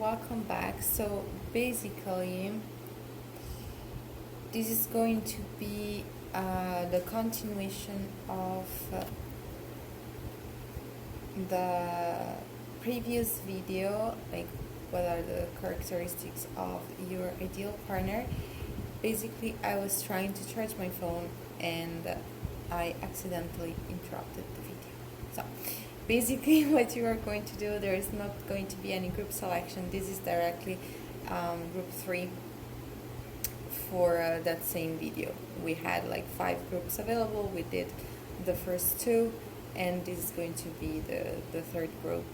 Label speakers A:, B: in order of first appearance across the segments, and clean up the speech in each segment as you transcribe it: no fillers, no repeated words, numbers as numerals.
A: welcome back. So basically, this is going to be the continuation of the previous video, like what are the characteristics of your ideal partner. Basically, I was trying to charge my phone and I accidentally interrupted the video. So basically what you are going to do, there is not going to be any group selection. This is directly group 3 for that same video. We had like 5 groups available. We did the first 2 and this is going to be the third group.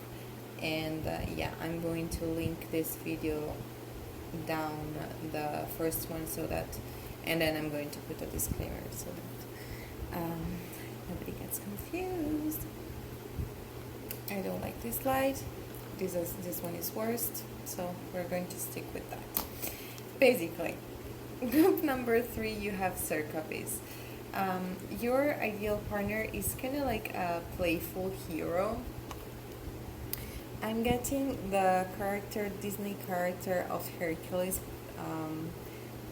A: And yeah, I'm going to link this video down the first one so that, and then I'm going to put a disclaimer so that nobody gets confused. I don't like this slide. This one is worst, so we're going to stick with that. Basically, group number 3, you have circopes. Your ideal partner is kind of like a playful hero. I'm getting the Disney character of Hercules.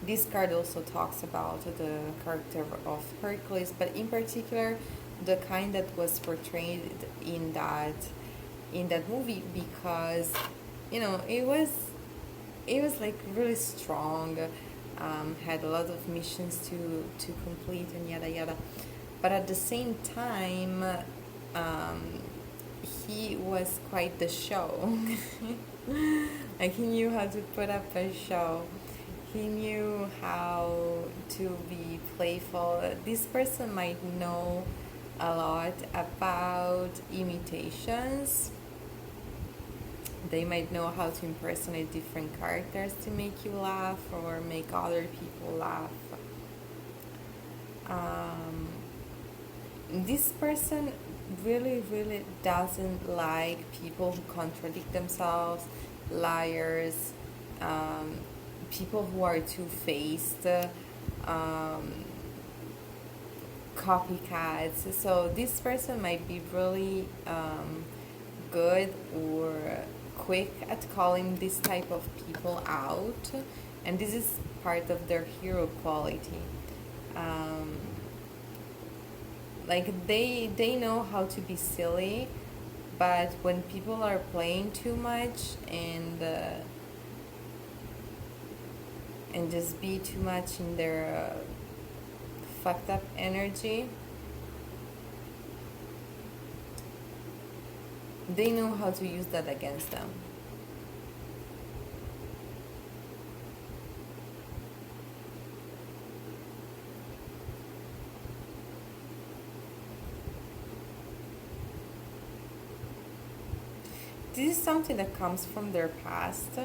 A: This card also talks about the character of Hercules, but in particular, the kind that was portrayed in that movie, because it was like really strong, had a lot of missions to complete and yada yada, but at the same time, he was quite the show. Like, he knew how to put up a show. He knew how to be playful. This person might know a lot about imitations. They might know how to impersonate different characters to make you laugh or make other people laugh. This person really doesn't like people who contradict themselves, liars, people who are two-faced, copycats. So this person might be really good or quick at calling this type of people out, and this is part of their hero quality. Like, they know how to be silly, but when people are playing too much and just be too much in their fucked up energy, they know how to use that against them. This is something that comes from their past.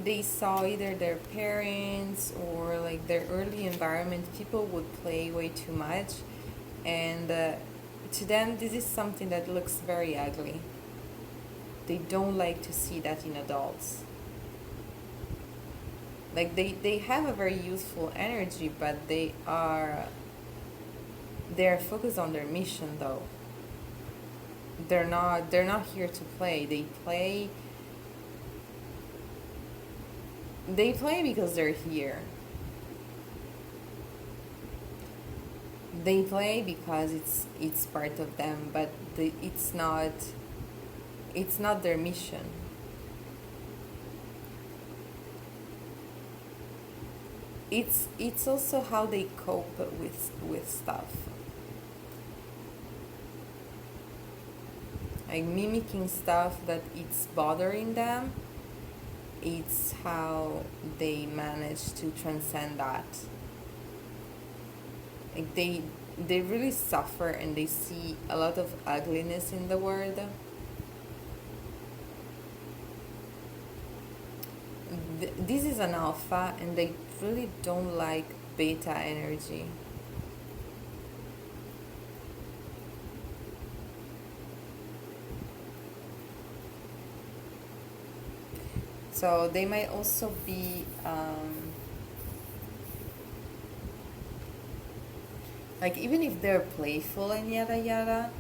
A: They saw either their parents or like their early environment, people would play way too much, and to them this is something that looks very ugly. They don't like to see that in adults. Like, they have a very youthful energy, but they are focused on their mission though. They're not here to play. They play because they're here. They play because it's part of them, but it's not their mission. It's also how they cope with stuff. Like, mimicking stuff that it's bothering them, it's how they manage to transcend that. Like, they really suffer and they see a lot of ugliness in the world. This is an alpha, and they really don't like beta energy. So they might also be like, even if they're playful and yada yada,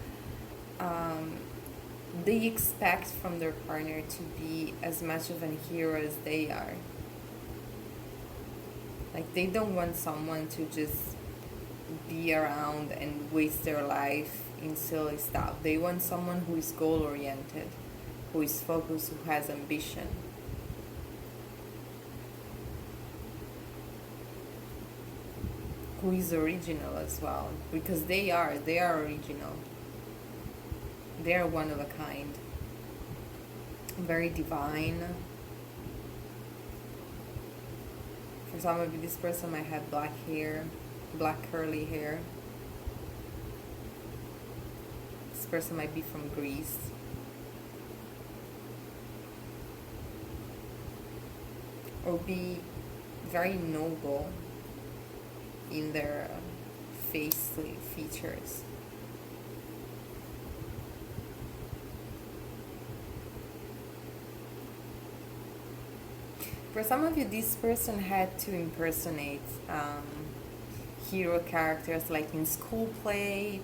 A: they expect from their partner to be as much of a hero as they are. Like, they don't want someone to just be around and waste their life in silly stuff. They want someone who is goal oriented, who is focused, who has ambition. Who is original as well, because they are original. They are one of a kind, very divine. For some of you, this person might have black hair, black curly hair. This person might be from Greece. Or be very noble in their face features. For some of you, this person had to impersonate hero characters, like in school play,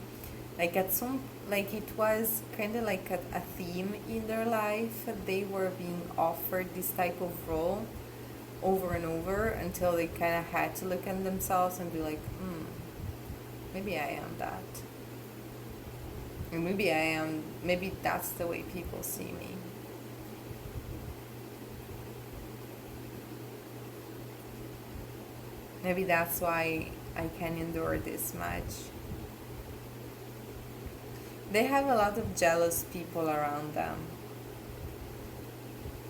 A: like at some, like it was kind of like a theme in their life. They were being offered this type of role over and over until they kind of had to look at themselves and be like, maybe I am that. And maybe that's the way people see me. Maybe that's why I can endure this much. They have a lot of jealous people around them.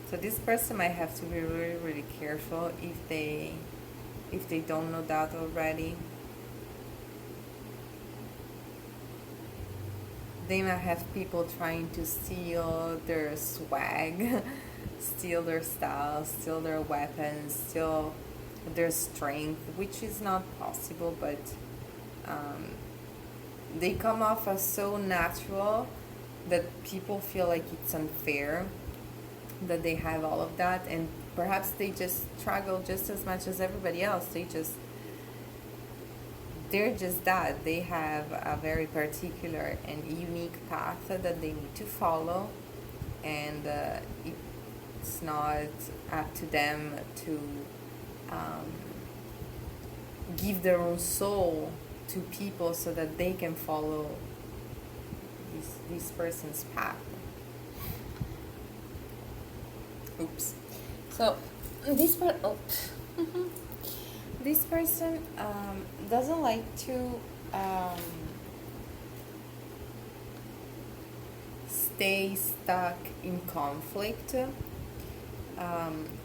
A: So this person might have to be really, really careful if they don't know that already. They might have people trying to steal their swag, steal their style, steal their weapons, steal their strength, which is not possible, but they come off as so natural that people feel like it's unfair that they have all of that, and perhaps they just struggle just as much as everybody else. They're just that. They have a very particular and unique path that they need to follow, and it's not up to them to give their own soul to people so that they can follow this person's path. Oops. So this this person doesn't like to stay stuck in conflict.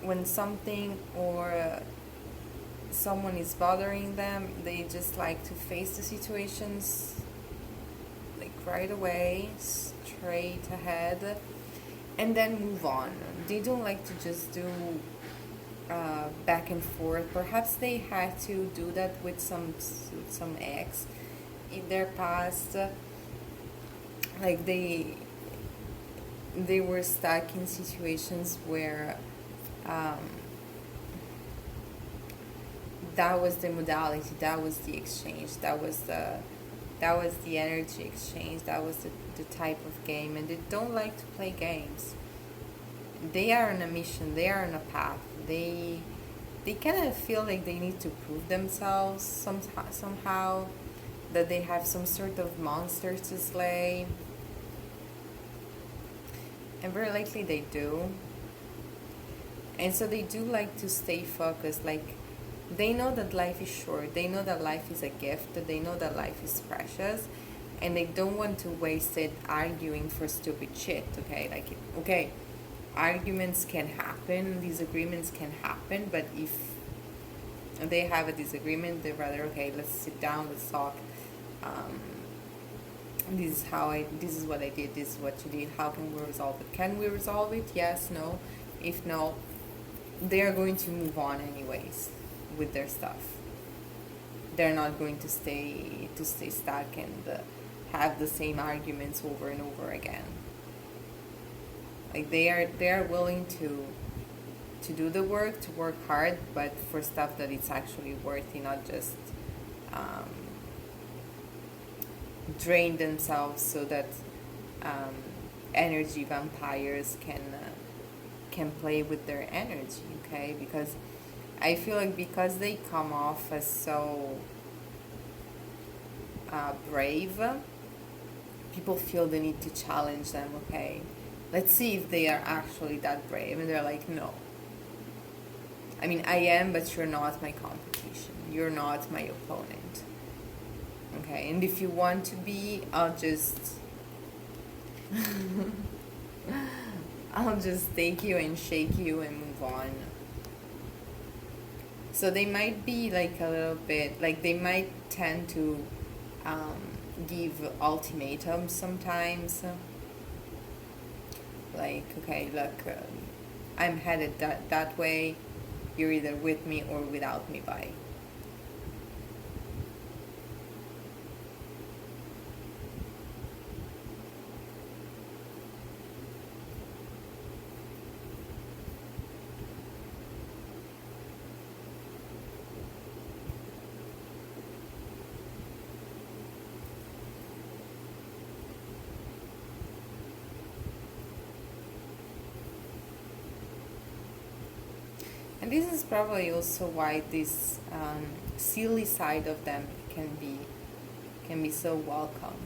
A: When something or someone is bothering them, they just like to face the situations like right away, straight ahead, and then move on. They don't like to just do back and forth. Perhaps they had to do that with some ex in their past. Like they were stuck in situations where that was the modality, that was the exchange, that was the energy exchange, that was the type of game, and they don't like to play games. They are on a mission, they are on a path. They kind of feel like they need to prove themselves somehow, that they have some sort of monster to slay. And very likely they do. And so they do like to stay focused. Like, they know that life is short. They know that life is a gift. They know that life is precious. And they don't want to waste it arguing for stupid shit, okay? Like, okay, arguments can happen, disagreements can happen, but if they have a disagreement, they'd rather, okay, let's sit down, let's talk. This is what I did, this is what you did, how can we resolve it? Can we resolve it? Yes, no. If no, they are going to move on anyways with their stuff. They're not going to stay stuck and have the same arguments over and over again. Like, they are willing to do the work, to work hard, but for stuff that it's actually worthy, not just drain themselves so that energy vampires can play with their energy, okay? Because I feel like because they come off as so brave, people feel the need to challenge them, okay? Let's see if they are actually that brave. And they're like, no. I mean, I am, but you're not my competition. You're not my opponent. Okay, and if you want to be, I'll just take you and shake you and move on. So they might be like a little bit, like they might tend to give ultimatums sometimes. Like, okay, look, I'm headed that way. You're either with me or without me, bye. And this is probably also why this silly side of them can be so welcome.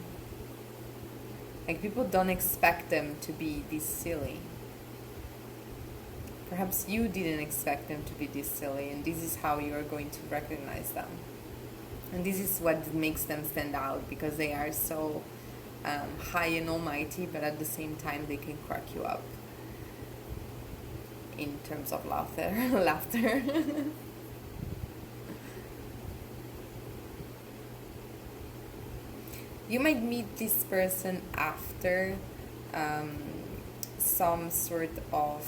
A: Like people don't expect them to be this silly. Perhaps you didn't expect them to be this silly, and this is how you are going to recognize them. And this is what makes them stand out, because they are so high and almighty, but at the same time they can crack you up in terms of laughter. You might meet this person after some sort of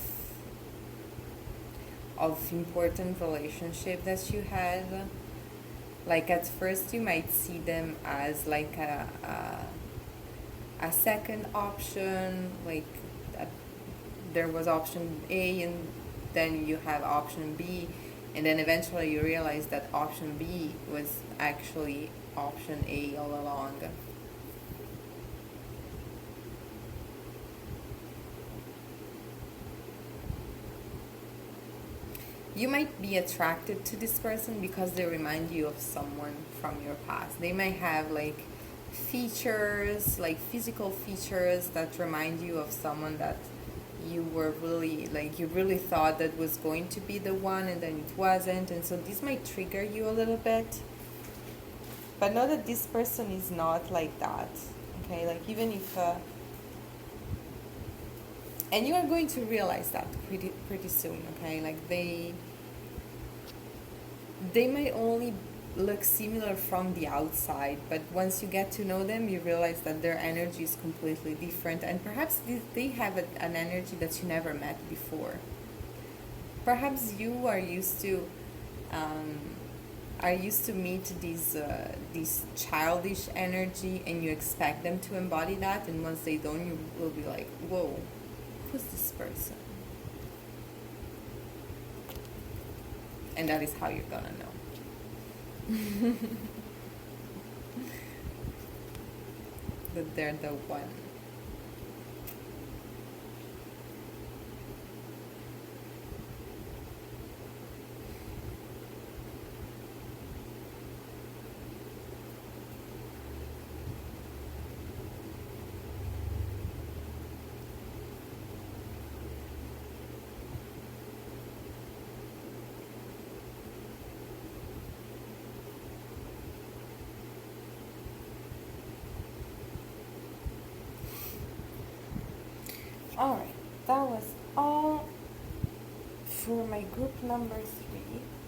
A: important relationship that you had. Like at first you might see them as like a second option, like there was option A and then you have option B, and then eventually you realize that option B was actually option A all along. You might be attracted to this person because they remind you of someone from your past. They might have like features, like physical features that remind you of someone that you were really, like you really thought that was going to be the one and then it wasn't. And so this might trigger you a little bit. But know that this person is not like that, okay? Like even if and you are going to realize that pretty soon, okay? Like they might only look similar from the outside, but once you get to know them, you realize that their energy is completely different, and perhaps they have an energy that you never met before. Perhaps you are used to meet this childish energy, and you expect them to embody that, and once they don't, you will be like, whoa, who's this person? And that is how you're gonna know that they're the one. Alright, that was all for my group number 3.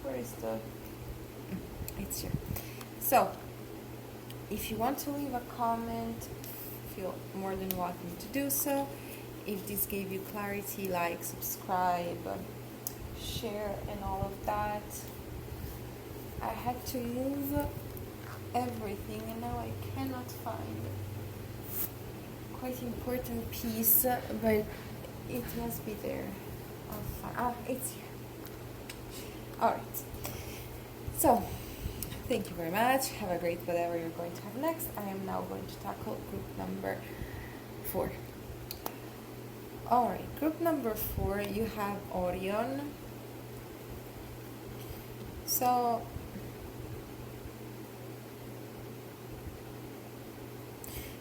A: Where is the... It's here. So, if you want to leave a comment, feel more than welcome to do so. If this gave you clarity, like, subscribe, share, and all of that. I had to move everything, and now I cannot find quite important piece, but it must be there. It's here. Alright. So, thank you very much. Have a great whatever you're going to have next. I am now going to tackle group number 4. Alright, group number 4, you have Orion. So,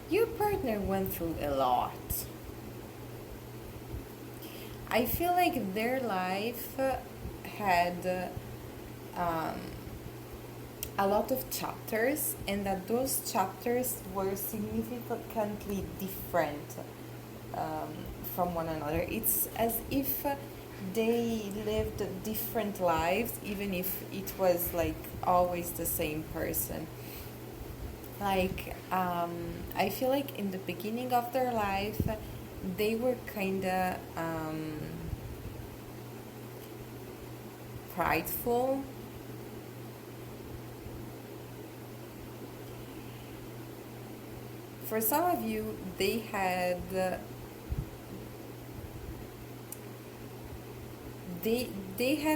A: your partner went through a lot. I feel like their life had um, a lot of chapters, and that those chapters were significantly different um, from one another. It's as if they lived different lives, even if it was like always the same person. Like, I feel like in the beginning of their life, they were kind of prideful. For some of you, they had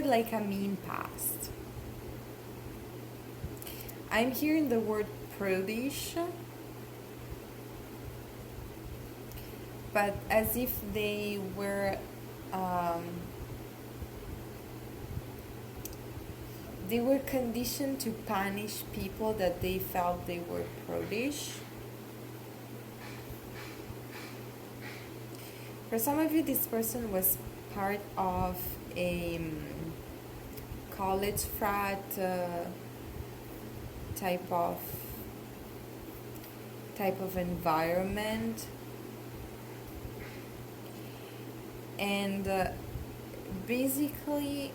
A: like a mean past. I'm hearing the word prudish, but as if um, they were conditioned to punish people that they felt they were prudish. For some of you, this person was part of a college frat type of environment, and basically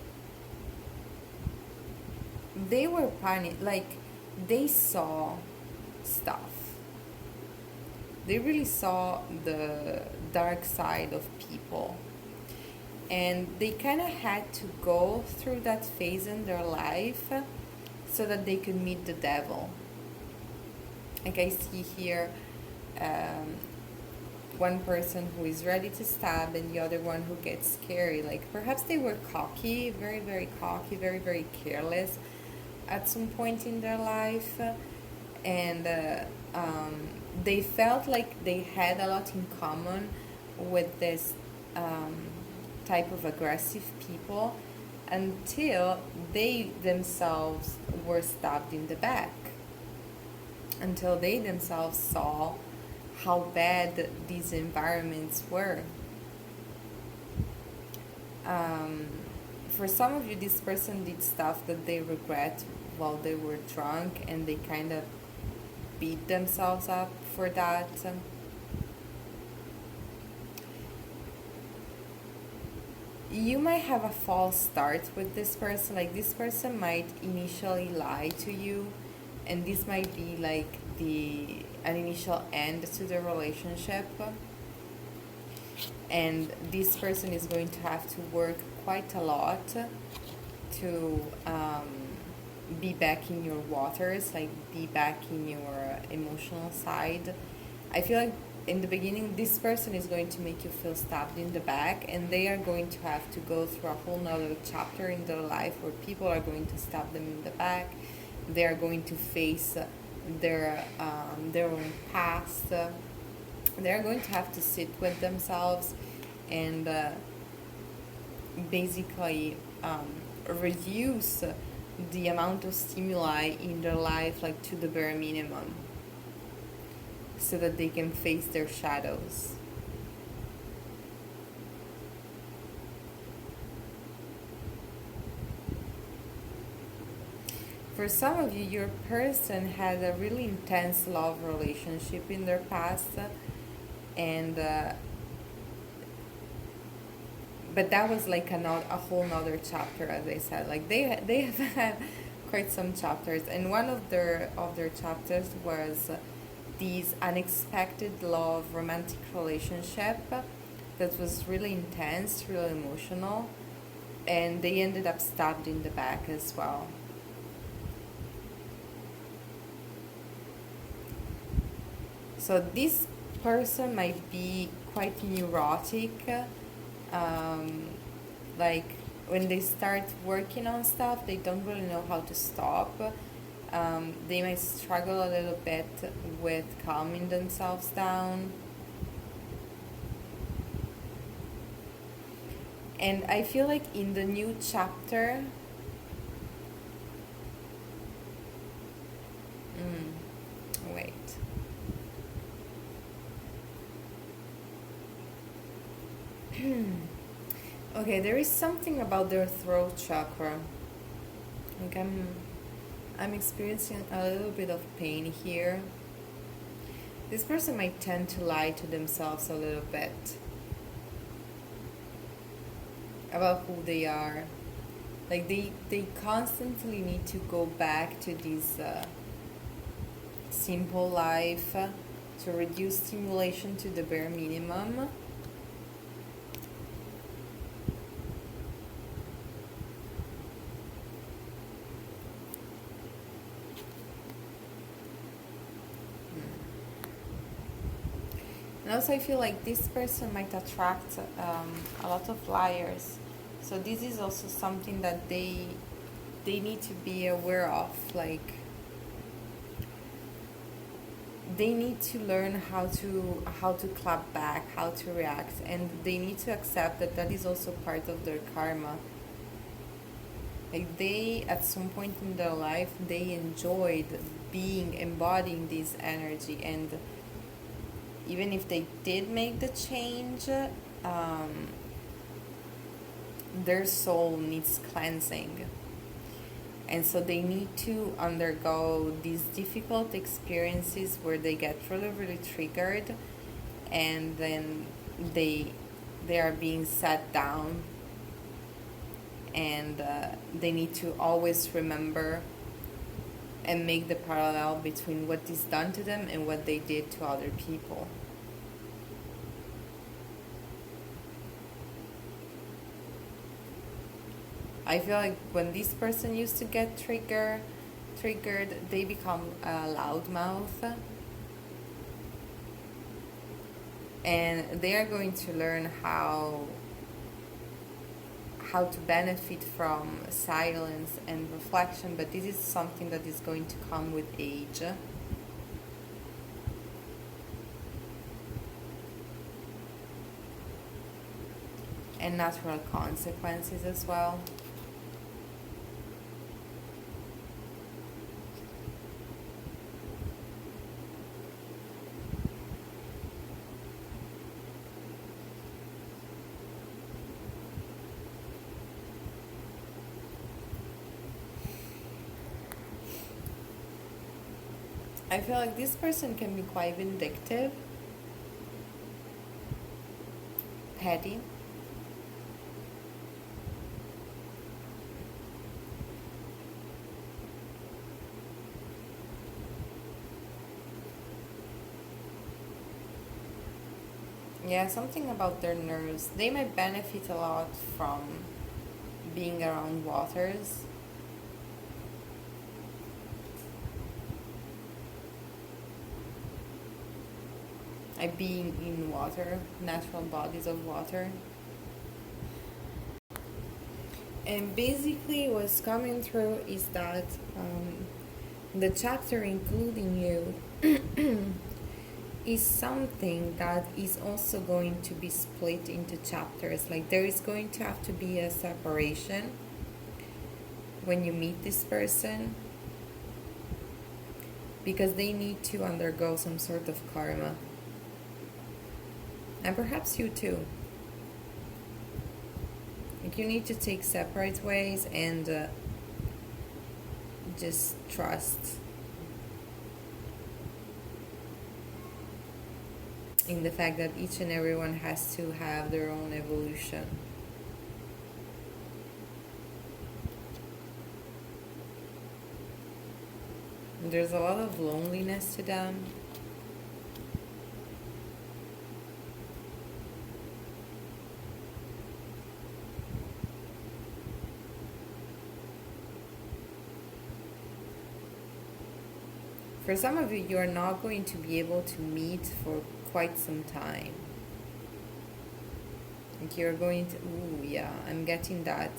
A: they were panicked. Like, they saw stuff. They really saw the dark side of people, and they kind of had to go through that phase in their life so that they could meet the devil. Like, I see here one person who is ready to stab, and the other one who gets scary. Like, perhaps they were cocky, very, very cocky, very, very careless at some point in their life, and they felt like they had a lot in common with this type of aggressive people, until they themselves were stabbed in the back, until they themselves saw how bad these environments were. For some of you, this person did stuff that they regret while they were drunk, and they kind of beat themselves up for that. You might have a false start with this person. Like, this person might initially lie to you, and this might be like an initial end to the relationship, and this person is going to have to work quite a lot to be back in your waters, like be back in your emotional side. I feel like in the beginning, this person is going to make you feel stabbed in the back, and they are going to have to go through a whole nother chapter in their life where people are going to stab them in the back. They are going to face their own past. They are going to have to sit with themselves and basically reduce the amount of stimuli in their life, like, to the bare minimum, so that they can face their shadows. For some of you, your person had a really intense love relationship in their past, and but that was like a whole nother chapter, as I said. Like, they have had quite some chapters, and one of their chapters was this unexpected love romantic relationship that was really intense, really emotional, and they ended up stabbed in the back as well. So this person might be quite neurotic. Like, when they start working on stuff, they don't really know how to stop. They might struggle a little bit with calming themselves down. And I feel like in the new chapter, wait. Okay, there is something about their throat chakra. Like I'm experiencing a little bit of pain here. This person might tend to lie to themselves a little bit about who they are. Like they constantly need to go back to this simple life to reduce stimulation to the bare minimum. And also I feel like this person might attract a lot of liars. So this is also something that they need to be aware of. Like they need to learn how to clap back, how to react, and they need to accept that that is also part of their karma. Like they, at some point in their life, they enjoyed embodying this energy, and even if they did make the change, their soul needs cleansing. And so they need to undergo these difficult experiences where they get really, really triggered, and then they are being set down, and they need to always remember and make the parallel between what is done to them and what they did to other people. I feel like when this person used to get triggered, they become a loudmouth, and they are going to learn how to benefit from silence and reflection, but this is something that is going to come with age. And natural consequences as well. I feel like this person can be quite vindictive, petty. Yeah, something about their nerves. They might benefit a lot from being around waters. Being in water, natural bodies of water. And basically what's coming through is that the chapter including you is something that is also going to be split into chapters. Like there is going to have to be a separation when you meet this person, because they need to undergo some sort of karma. And perhaps you too. Like you need to take separate ways and just trust in the fact that each and everyone has to have their own evolution. There's a lot of loneliness to them. For some of you, you are not going to be able to meet for quite some time. Like you're going to, ooh, yeah, I'm getting that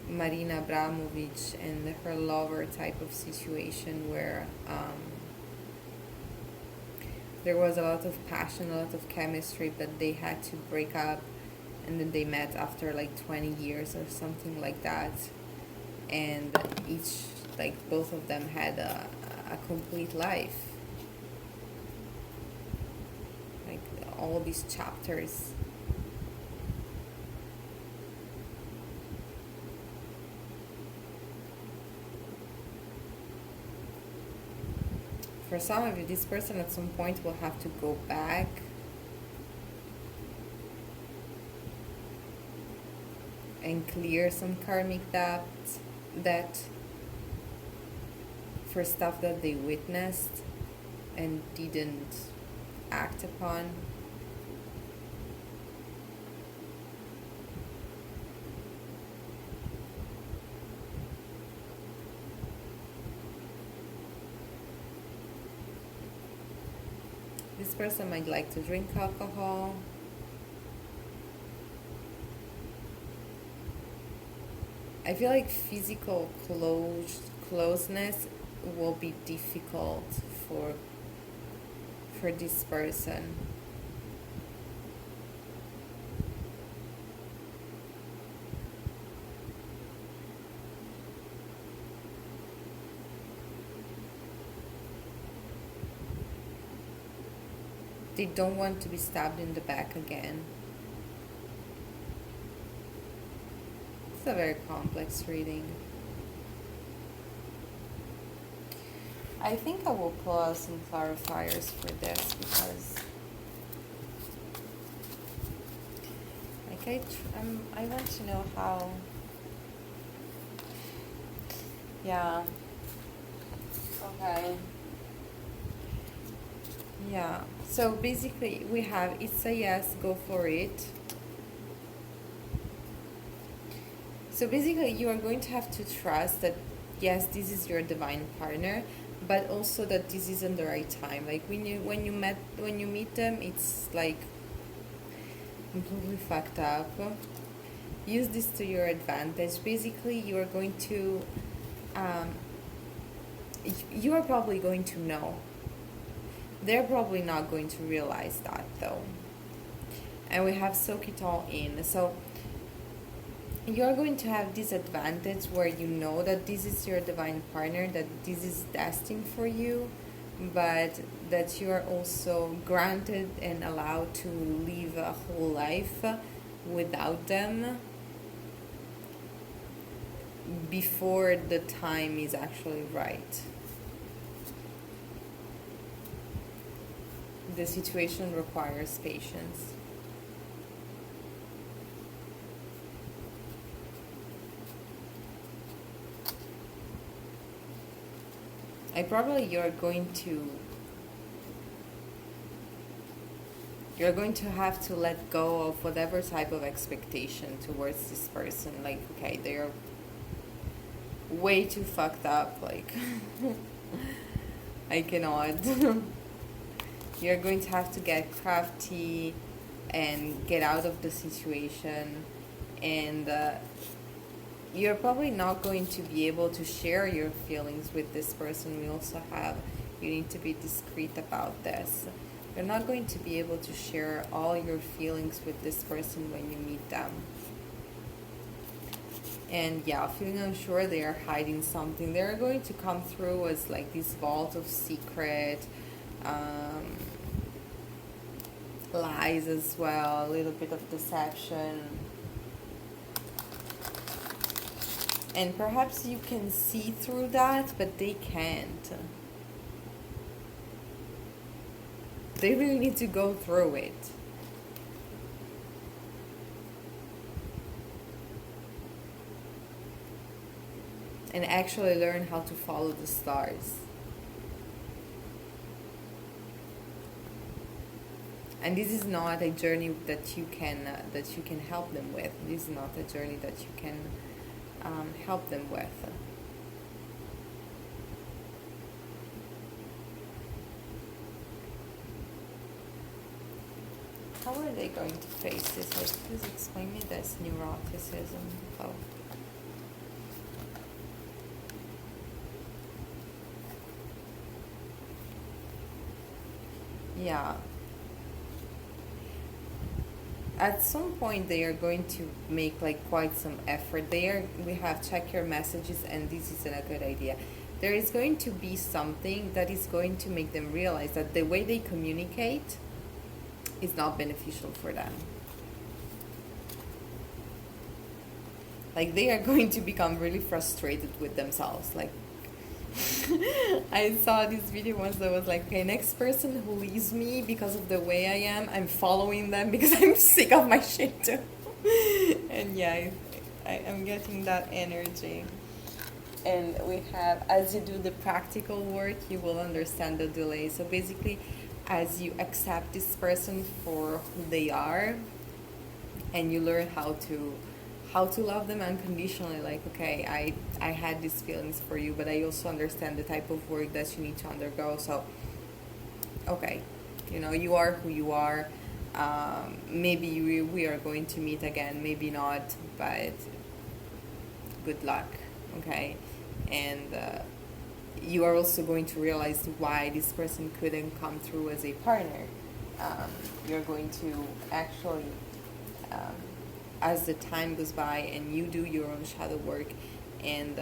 A: Marina Abramovic and her lover type of situation where there was a lot of passion, a lot of chemistry, but they had to break up and then they met after like 20 years or something like that, and each, like both of them had a complete life, like all these chapters. For some of you, this person at some point will have to go back and clear some karmic debt for stuff that they witnessed and didn't act upon. This person might like to drink alcohol. I feel like physical closeness will be difficult for this person. They don't want to be stabbed in the back again. It's a very complex reading. I think I will pull out some clarifiers for this because like I want to know how. Yeah. Okay. Yeah. So basically we have it's a yes, go for it. So basically you are going to have to trust that yes, this is your divine partner, but also that this isn't the right time. Like when you meet them, it's like completely fucked up. Use this to your advantage. Basically, you are going to, you are probably going to know. They're probably not going to realize that though. And we have soak it all in. So you're going to have this advantage where you know that this is your divine partner, that this is destined for you, but that you are also granted and allowed to live a whole life without them before the time is actually right. The situation requires patience. You're going to have to let go of whatever type of expectation towards this person. Like, okay, they're way too fucked up, like I cannot. You're going to have to get crafty and get out of the situation, and you're probably not going to be able to share your feelings with this person. You need to be discreet about this. You're not going to be able to share all your feelings with this person when you meet them. And yeah, feeling unsure, they are hiding something. They're going to come through as like this vault of secret, lies as well, a little bit of deception. And perhaps you can see through that, but they can't. They really need to go through it. And actually learn how to follow the stars. And this is not a journey that you can help them with. This is not a journey that you can help them with. How are they going to face this? Like, please explain me this neuroticism. Oh. Yeah. at some point they are going to make like quite some effort. We have check your messages, and this isn't a good idea. There is going to be something that is going to make them realize that the way they communicate is not beneficial for them. Like they are going to become really frustrated with themselves. Like I saw this video once that was like, okay, next person who leaves me because of the way I am, I'm following them because I'm sick of my shit too. And yeah, I'm getting that energy. And we have, as you do the practical work, you will understand the delay. So basically, as you accept this person for who they are, and you learn how to love them unconditionally, like, okay, I had these feelings for you, but I also understand the type of work that you need to undergo. So okay, you are who you are. Maybe we are going to meet again, maybe not, but good luck. Okay. And you are also going to realize why this person couldn't come through as a partner. You're going to actually, as the time goes by and you do your own shadow work, and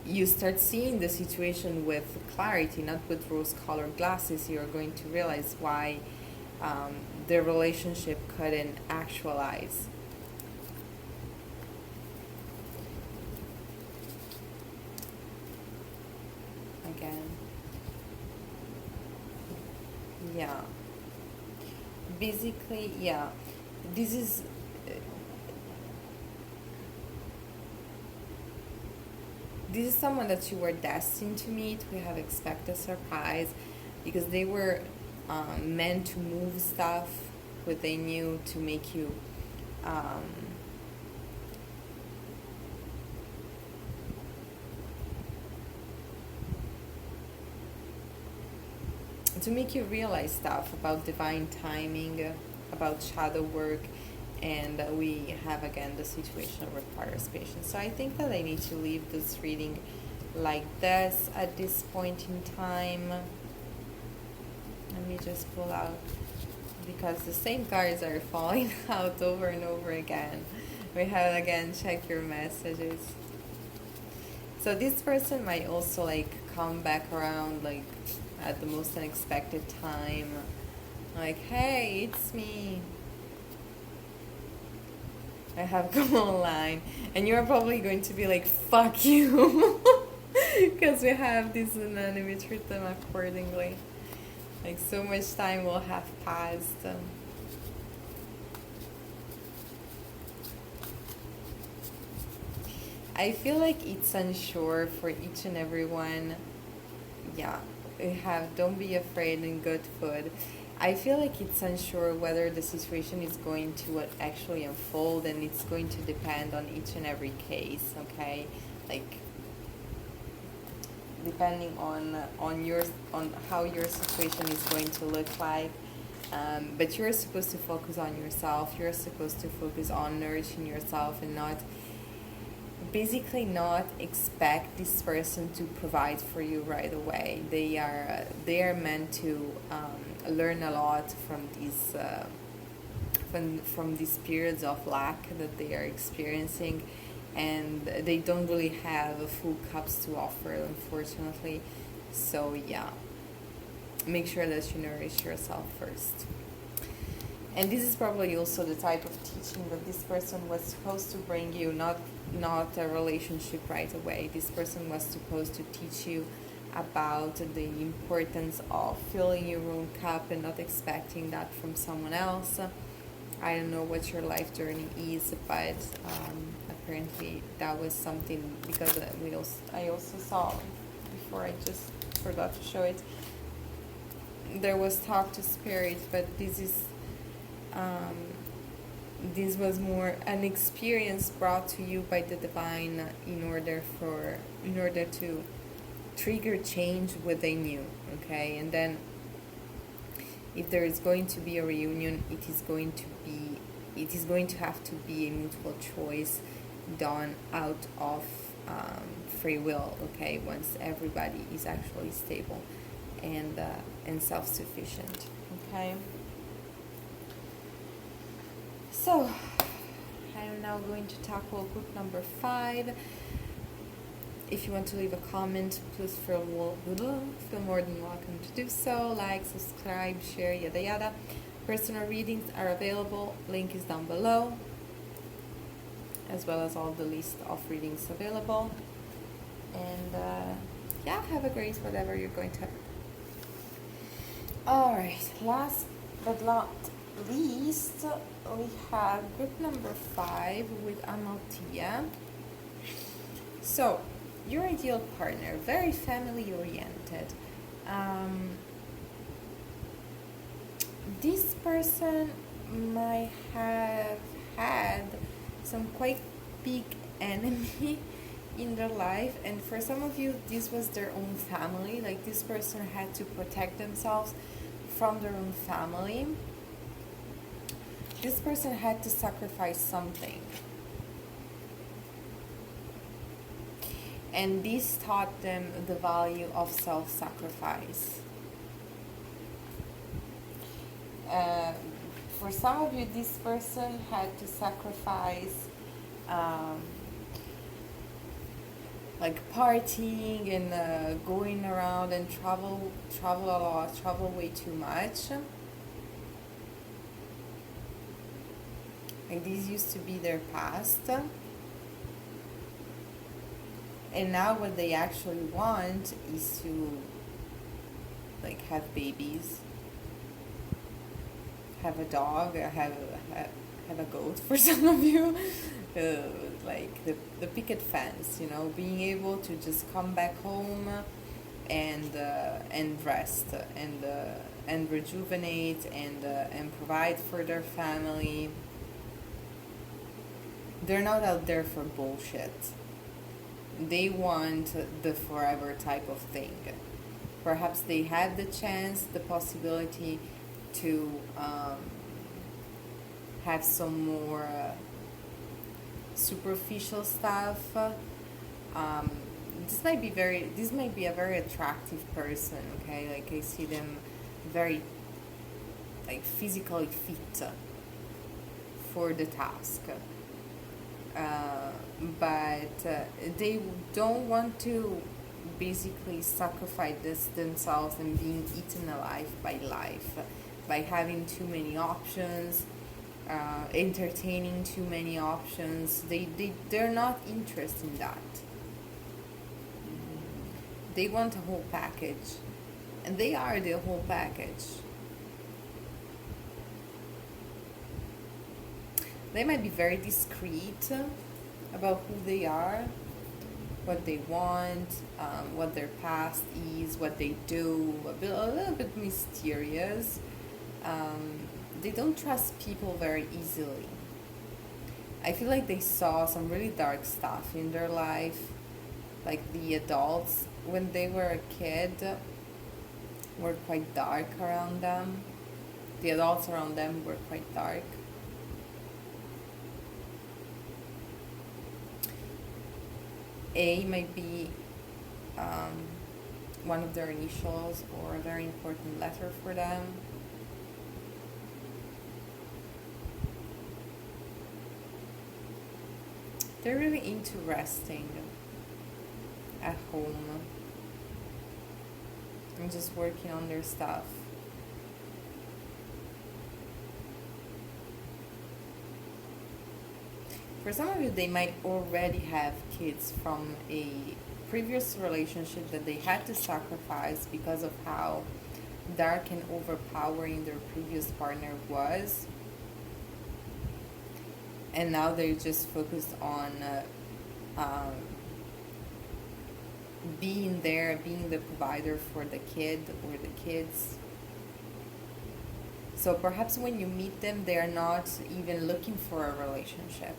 A: you start seeing the situation with clarity, not with rose-colored glasses, you're going to realize why the relationship couldn't actualize. Again. Yeah. Basically, yeah. This is someone that you were destined to meet. We have expected surprise because they were meant to move stuff within you to make you realize stuff about divine timing, about shadow work, and we have again the situation requires patience. So I think that I need to leave this reading like this at this point in time. Let me just pull out, because the same cards are falling out over and over again. We have again, check your messages. So this person might also like come back around like at the most unexpected time, like, hey, it's me, I have come online, and you're probably going to be like, fuck you, because we have this, and then we treat them accordingly, like so much time will have passed. I feel like it's unsure for each and every one. Yeah, we have don't be afraid and good food. I feel like it's unsure whether the situation is going to actually unfold, and it's going to depend on each and every case, okay? Like, depending on how your situation is going to look like. But you're supposed to focus on yourself. You're supposed to focus on nourishing yourself, and not expect this person to provide for you right away. They are meant to learn a lot from these from these periods of lack that they are experiencing, and they don't really have full cups to offer, unfortunately. So yeah, make sure that you nourish yourself first. And this is probably also the type of teaching that this person was supposed to bring you, not a relationship right away. This person was supposed to teach you about the importance of filling your own cup and not expecting that from someone else. I don't know what your life journey is, but apparently that was something, because I also saw before, I just forgot to show it. There was talk to spirit, but this was more an experience brought to you by the divine in order to trigger change within you, okay? And then if there is going to be a reunion, it is going to have to be a mutual choice done out of free will, okay? Once everybody is actually stable and self-sufficient, okay? So, I'm now going to tackle group number 5. If you want to leave a comment, please feel more than welcome to do so. Like, subscribe, share, yada yada. Personal readings are available. Link is down below, as well as all the list of readings available. And yeah, have a great whatever you're going to have. Alright, last but not least, we have group number 5 with Amalthea. So, your ideal partner, very family oriented. This person might have had some quite big enemy in their life, and for some of you this was their own family. Like, this person had to protect themselves from their own family. This person had to sacrifice something, and this taught them the value of self-sacrifice. For some of you, this person had to sacrifice like partying and going around and travel a lot, travel way too much. Like, these used to be their past. And now what they actually want is to, like, have babies, have a dog, have a goat for some of you. Like the picket fence, you know, being able to just come back home and rest and rejuvenate and provide for their family. They're not out there for bullshit. They want the forever type of thing. Perhaps they have the chance, the possibility to have some more superficial stuff. This might be a very attractive person. Okay, like, I see them very, like, physically fit for the task. But they don't want to basically sacrifice themselves and being eaten alive by life, by having too many options, entertaining too many options. They're not interested in that. They want a whole package, and they are the whole package. They might be very discreet about who they are, what they want, what their past is, what they do, a little bit mysterious. They don't trust people very easily. I feel like they saw some really dark stuff in their life. Like, the adults, when they were a kid, were quite dark around them. The adults around them were quite dark. A might be one of their initials or a very important letter for them. They're really into resting at home and just working on their stuff. For some of you, they might already have kids from a previous relationship that they had to sacrifice because of how dark and overpowering their previous partner was. And now they're just focused on being there, being the provider for the kid or the kids. So perhaps when you meet them, they're not even looking for a relationship.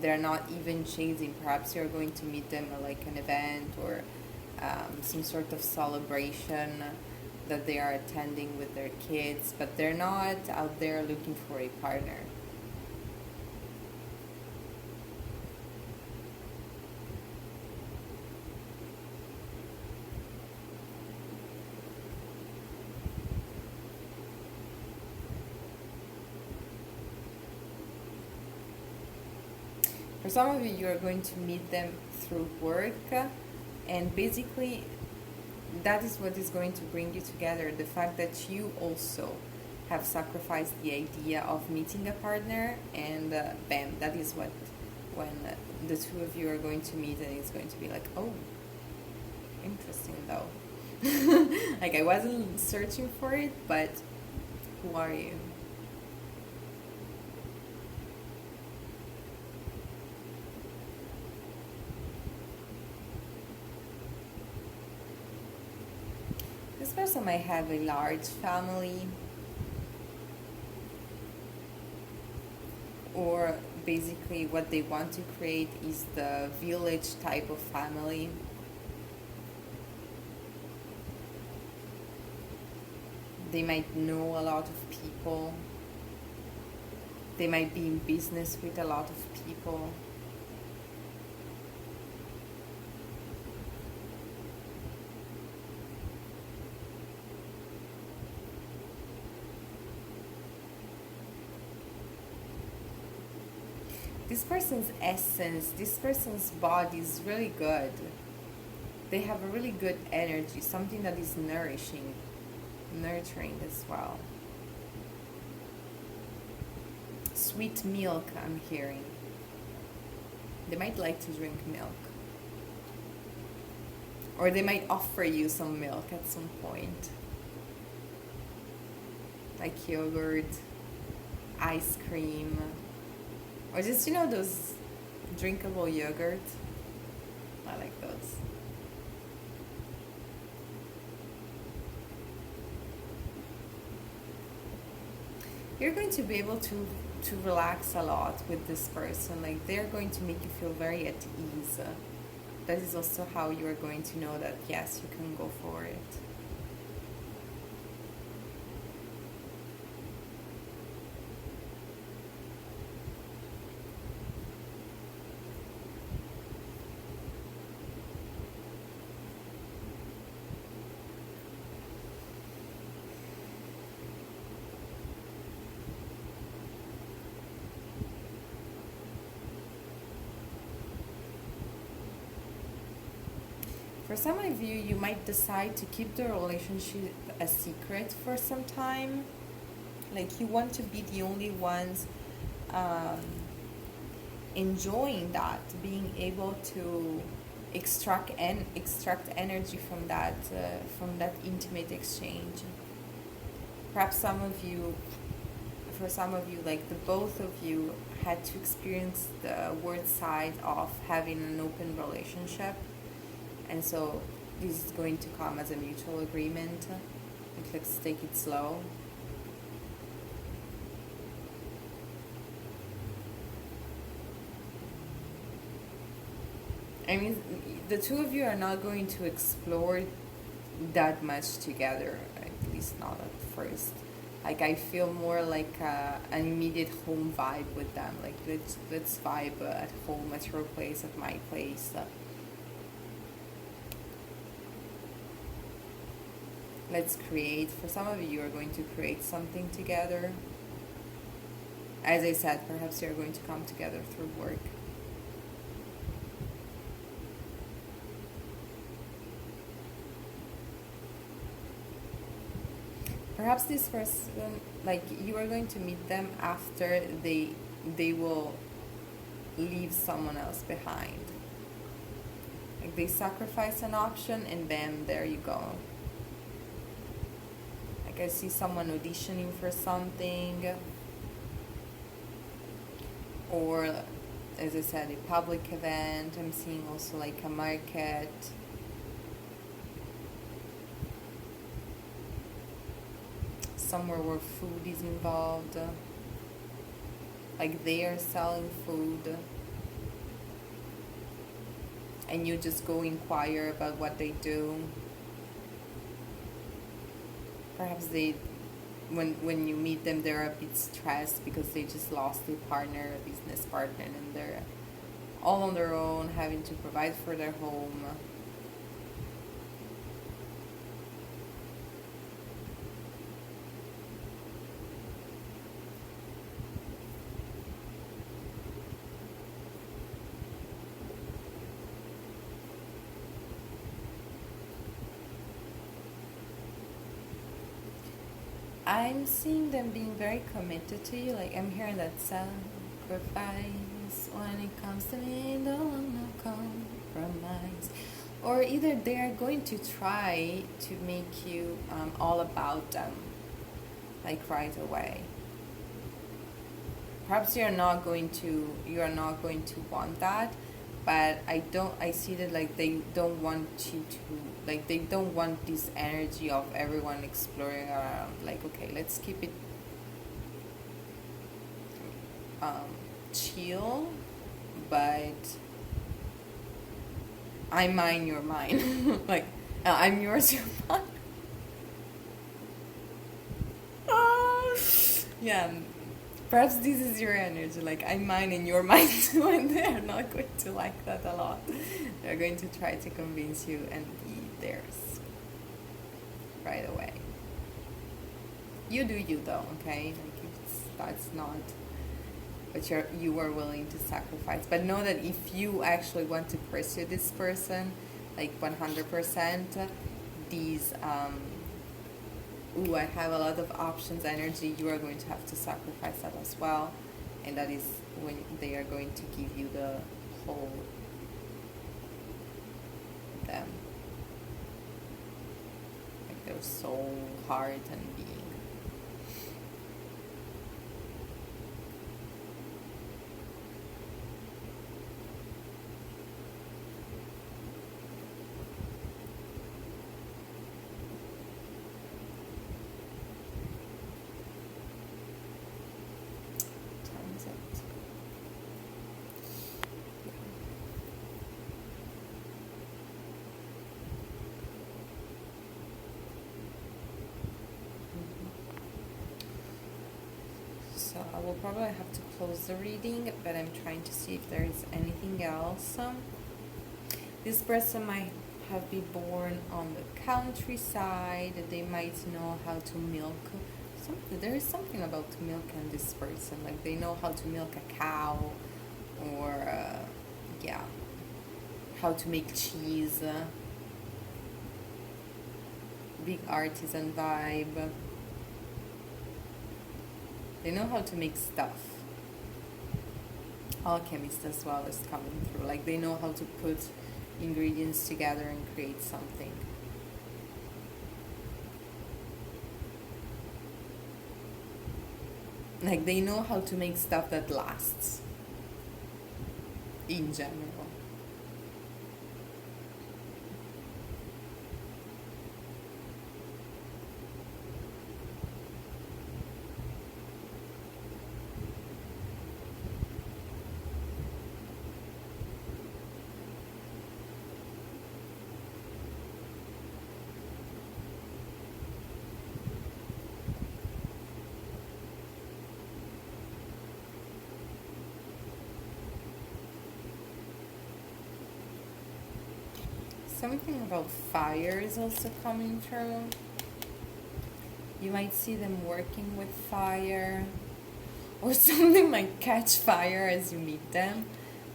A: They're not even chasing. Perhaps you're going to meet them at like an event or some sort of celebration that they are attending with their kids, but they're not out there looking for a partner. some of you, you're going to meet them through work, and basically, that is what is going to bring you together. The fact that you also have sacrificed the idea of meeting a partner, and bam, that is what, when the two of you are going to meet, and it's going to be like, oh, interesting though. Like, I wasn't searching for it, but who are you? This person might have a large family, or basically what they want to create is the village type of family. They might know a lot of people. They might be in business with a lot of people. This person's essence, this person's body is really good. They have a really good energy, something that is nourishing, nurturing as well. Sweet milk, I'm hearing. They might like to drink milk. Or they might offer you some milk at some point. Like yogurt, ice cream, or just, those drinkable yogurt. I like those. You're going to be able to relax a lot with this person. Like, they're going to make you feel very at ease. That is also how you are going to know that, yes, you can go for it. For some of you, you might decide to keep the relationship a secret for some time. Like, you want to be the only ones enjoying that, being able to extract energy from that intimate exchange. Perhaps for some of you, like the both of you had to experience the worst side of having an open relationship. And so this is going to come as a mutual agreement. Like, let's take it slow. I mean, the two of you are not going to explore that much together, at least not at first. Like, I feel more like an immediate home vibe with them. Like, let's vibe at home, at your place, at my place. Let's create. For some of you, you are going to create something together. As I said, perhaps you're going to come together through work. Perhaps this person, like, you are going to meet them after they will leave someone else behind. Like, they sacrifice an option and bam, there you go. Like, I see someone auditioning for something, or, as I said, a public event. I'm seeing also like a market. Somewhere where food is involved. Like, they are selling food. And you just go inquire about what they do. Perhaps when you meet them, they're a bit stressed because they just lost a partner, a business partner, and they're all on their own, having to provide for their home. I'm seeing them being very committed to you. Like I'm hearing that sacrifice when it comes to me, don't want no compromise. Or either they are going to try to make you all about them, like right away. Perhaps you are not going to want that, but I see that like they don't want you to, like they don't want this energy of everyone exploring around, like okay, let's keep it chill, but I'm mine, you're mine. Like I'm yours, you're mine. Ah, yeah, perhaps this is your energy, like I'm mine and you're mine too, and they're not going to like that a lot. They're going to try to convince you and be theirs right away. You do you though, okay? Like that's not what you are willing to sacrifice. But know that if you actually want to pursue this person, like 100%, these ooh, I have a lot of options energy, you are going to have to sacrifice that as well. And that is when they are going to give you the whole them. Like their soul, heart, and being. Time's up. So I will probably have to close the reading, but I'm trying to see if there is anything else. This person might have been born on the countryside. They might know how to milk. There is something about milk and this person. Like they know how to milk a cow, or yeah, how to make cheese. Big artisan vibe. They know how to make stuff. Alchemist as well is coming through. Like they know how to put ingredients together and create something. Like they know how to make stuff that lasts in general. Something about fire is also coming through. You might see them working with fire, or something might catch fire as you meet them.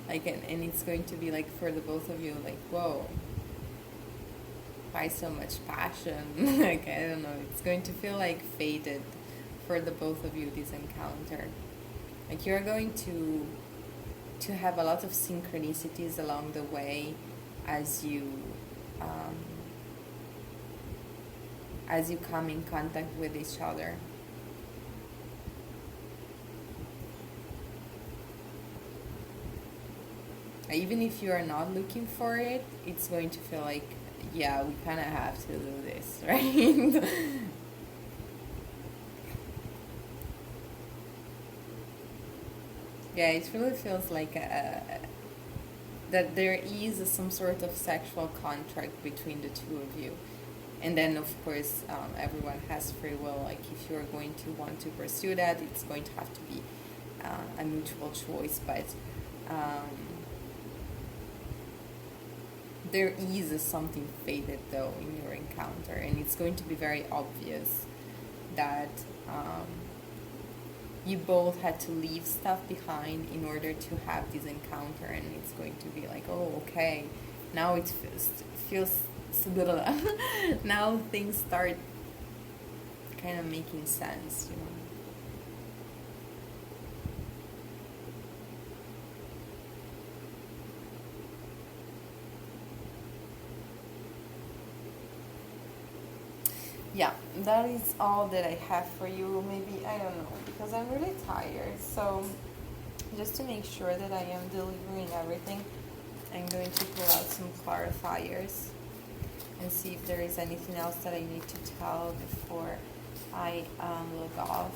A: Like, and it's going to be like for the both of you, like, whoa, why so much passion? Like, I don't know, it's going to feel like fated for the both of you, this encounter. Like, you're going to have a lot of synchronicities along the way as you come in contact with each other. Even if you are not looking for it, it's going to feel like, yeah, we kind of have to do this, right? Yeah, it really feels like that there is some sort of sexual contract between the two of you. And then, of course, everyone has free will. Like, if you're going to want to pursue that, it's going to have to be a mutual choice. But there is something fated, though, in your encounter. And it's going to be very obvious that you both had to leave stuff behind in order to have this encounter. And it's going to be like, oh, okay, now it feels now things start kind of making sense, you know. Yeah, that is all that I have for you. Maybe, I don't know, because I'm really tired. So, just to make sure that I am delivering everything, I'm going to pull out some clarifiers and see if there is anything else that I need to tell before I log off.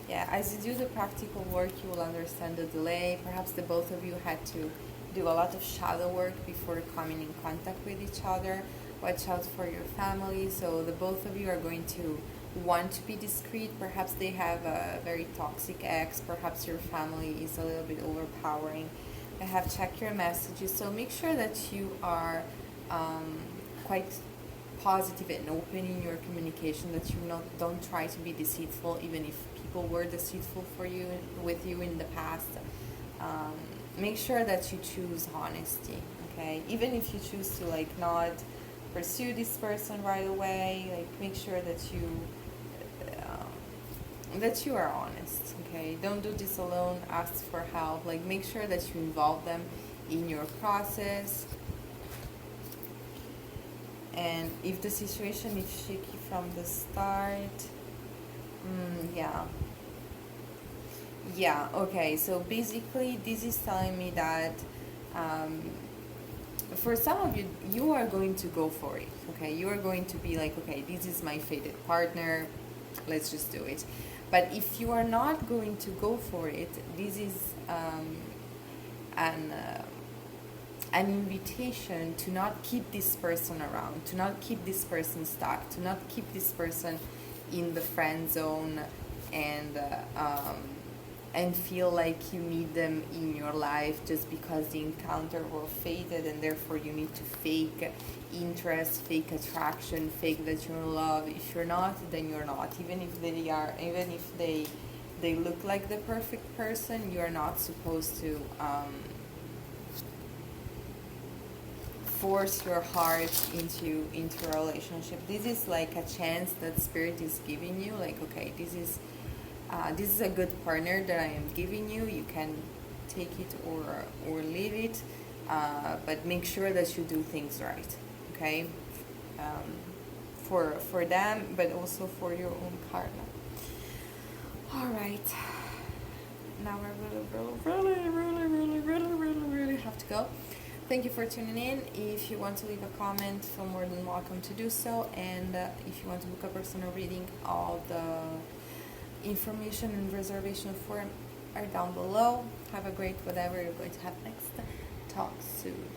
A: Yeah, as you do the practical work, you will understand the delay. Perhaps the both of you had to do a lot of shadow work before coming in contact with each other. Watch out for your family. So the both of you are going to want to be discreet. Perhaps they have a very toxic ex. Perhaps your family is a little bit overpowering. I have checked your messages. So make sure that you are quite positive and open in your communication, that you don't try to be deceitful, even if people were deceitful for you with you in the past. Make sure that you choose honesty, okay? Even if you choose to like not pursue this person right away, like make sure that you are honest, okay? Don't do this alone. Ask for help. Like make sure that you involve them in your process. And if the situation is shaky from the start, yeah. Yeah, okay. So basically, this is telling me that um, for some of you, you are going to go for it, okay? You are going to be like, okay, this is my fated partner, let's just do it. But if you are not going to go for it, this is an an invitation to not keep this person around, to not keep this person stuck, to not keep this person in the friend zone, and feel like you need them in your life just because the encounter was fated, and therefore you need to fake interest, fake attraction, fake that you're in love. If you're not, then you're not. Even if they look like the perfect person, you're not supposed to force your heart into a relationship. This is like a chance that spirit is giving you, like, okay, this is a good partner that I am giving you. You can take it or leave it, but make sure that you do things right, okay? For them, but also for your own karma. All right, now I really have to go. Thank you for tuning in. If you want to leave a comment, feel more than welcome to do so. And if you want to book a personal reading, all the information and reservation form are down below. Have a great whatever you're going to have next. Talk soon.